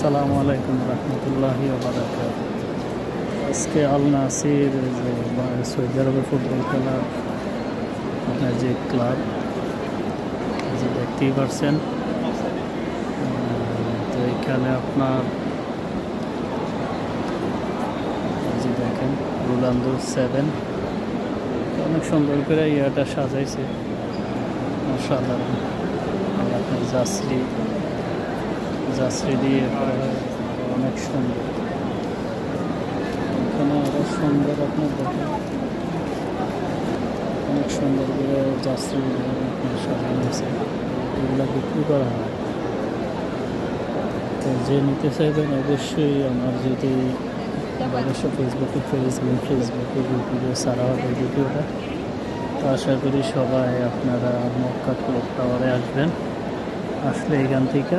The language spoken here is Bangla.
আসসালামু আলাইকুম রহমতুল্লাহি ওয়া বারাকাতুহু। আজকে আল নাসির যে সৌদি আরবের ফুটবল খেলা আপনার যে ক্লাব যে দেখতেই পারছেন। তো এখানে আপনার যে দেখেন রোনালদো 7 অনেক সুন্দর করে ইয়াটা সাজাইছে অসাধারণ। আপনার জাসরি দিয়ে অনেক সুন্দর। এখানে আরো সুন্দর আপনার দেখেন অনেক সুন্দর করে জাসরি আপনার সাজানো হয়েছে। এগুলো বিক্রি করা হয়। তো যে নিতে চাইবেন অবশ্যই আমার যদি অবশ্য ফেসবুকে ইউটিউবে সারা হবে ভিডিওটা। তো আশা করি সবাই আপনারা মক্কা ক্লক টাওয়ারে আসবেন। আসলে এখান থেকে